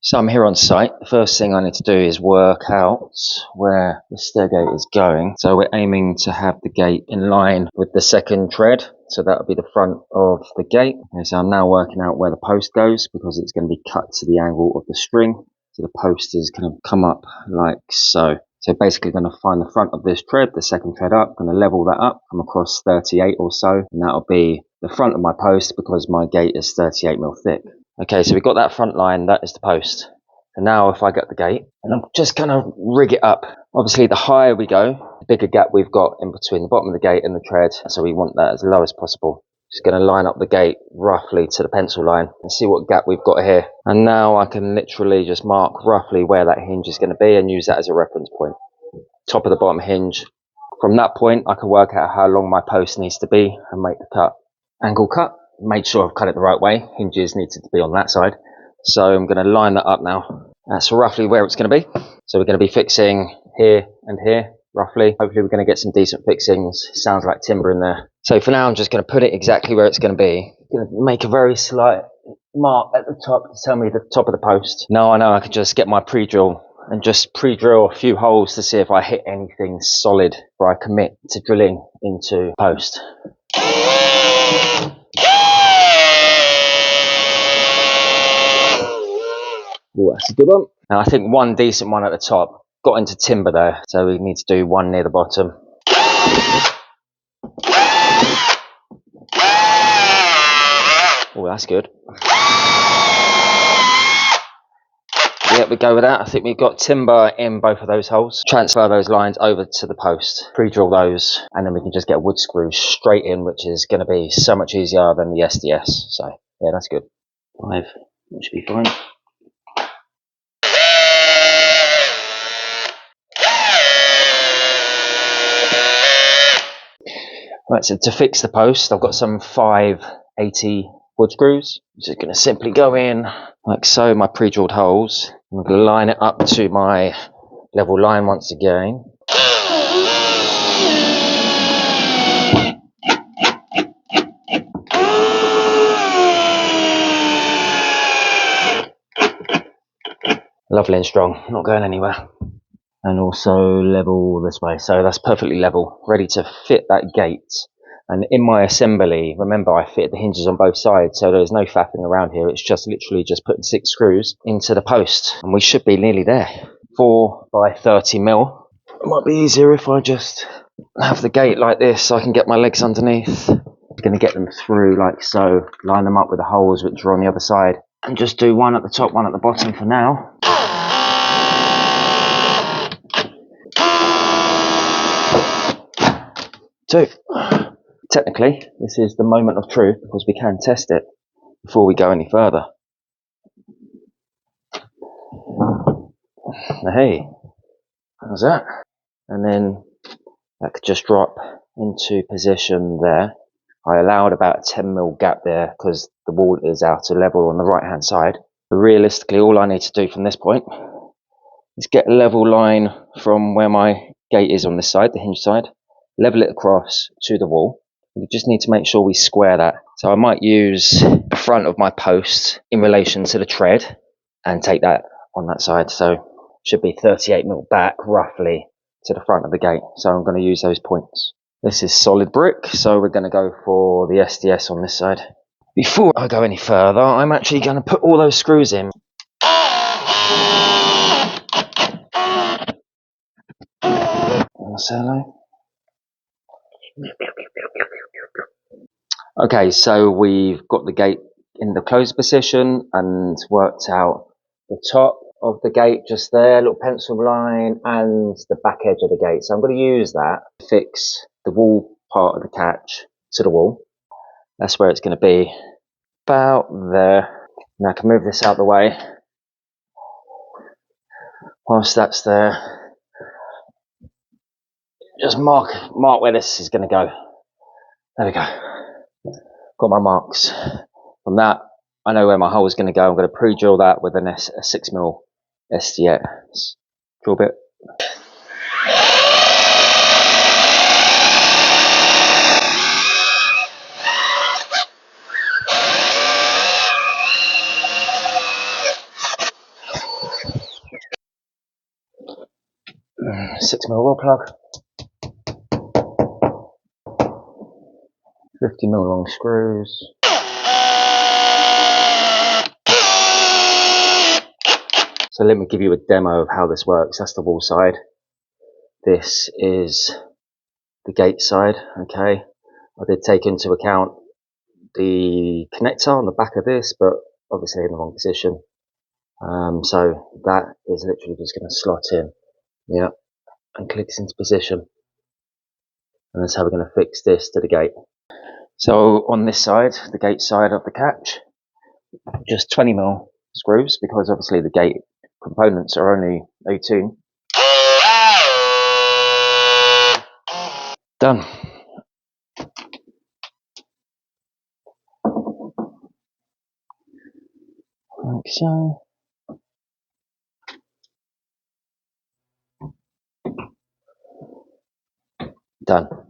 So I'm here on site. The first thing I need to do is work out where the stair gate is going. So we're aiming to have the gate in line with the second tread. So that'll be the front of the gate. Okay, so I'm now working out where the post goes because it's going to be cut to the angle of the string. So the post is going to come up like so. So basically going to find the front of this tread, the second tread up, going to level that up, come across 38 or so, and that'll be the front of my post because my gate is 38mm thick. Okay, so we've got that front line, that is the post. And now if I get the gate, and I'm just going to rig it up. Obviously the higher we go, the bigger gap we've got in between the bottom of the gate and the tread, so we want that as low as possible. Just going to line up the gate roughly to the pencil line and see what gap we've got here. And now I can literally just mark roughly where that hinge is going to be and use that as a reference point. Top of the bottom hinge. From that point, I can work out how long my post needs to be and make the cut. Angle cut. Made sure I've cut it the right way. Hinges needed to be on that side. So I'm going to line that up now. That's roughly where it's going to be. So we're going to be fixing here and here, roughly. Hopefully we're going to get some decent fixings. Sounds like timber in there. So for now, I'm just going to put it exactly where it's going to be. I'm going to make a very slight mark at the top to tell me the top of the post. Now I know I can just get my pre-drill and just pre-drill a few holes to see if I hit anything solid before I commit to drilling into post. Ooh, that's a good one. Now I think one decent one at the top. Got into timber there, so we need to do one near the bottom. Oh, that's good. Yeah, we go with that. I think we've got timber in both of those holes. Transfer those lines over to the post, pre-drill those, and then we can just get wood screws straight in, which is going to be so much easier than the SDS. So yeah, that's good. 5, that should be fine. Right, so to fix the post, I've got some 580 wood screws. I'm just going to simply go in like so, my pre-drilled holes. I'm going to line it up to my level line once again. Lovely and strong, not going anywhere. And also level this way, so that's perfectly level, ready to fit that gate. And in my assembly, remember I fitted the hinges on both sides, so there's no faffing around here. It's just literally just putting 6 screws into the post, and we should be nearly there. 4 by 30mm. It might be easier if I just have the gate like this, so I can get my legs underneath. I'm going to get them through like so, line them up with the holes which are on the other side, and just do one at the top, one at the bottom for now. So, technically, this is the moment of truth because we can test it before we go any further. Now, hey, how's that? And then that could just drop into position there. I allowed about a 10mm gap there because the wall is out of level on the right hand side. But realistically, all I need to do from this point is get a level line from where my gate is on this side, the hinge side. Level it across to the wall. We just need to make sure we square that. So I might use the front of my post in relation to the tread and take that on that side. So it should be 38mm back roughly to the front of the gate. So I'm going to use those points. This is solid brick, so we're going to go for the SDS on this side. Before I go any further, I'm actually going to put all those screws in. Say hello. Okay, so we've got the gate in the closed position and worked out the top of the gate just there, little pencil line, and the back edge of the gate. So I'm going to use that to fix the wall part of the catch to the wall. That's where it's going to be, about there. Now I can move this out the way. Whilst that's there, just mark where this is going to go. There we go. Got my marks. From that, I know where my hole is going to go. I'm going to pre-drill that with a 6mm SDS drill bit. 6mm wall plug, 50mm long screws. So let me give you a demo of how this works. That's the wall side. This is the gate side, okay. I did take into account the connector on the back of this, but obviously in the wrong position. So that is literally just going to slot in, yeah, and clicks into position. And that's how we're going to fix this to the gate. So on this side, the gate side of the catch, just 20mm screws, because obviously the gate components are only 18. Done. Like so. Done.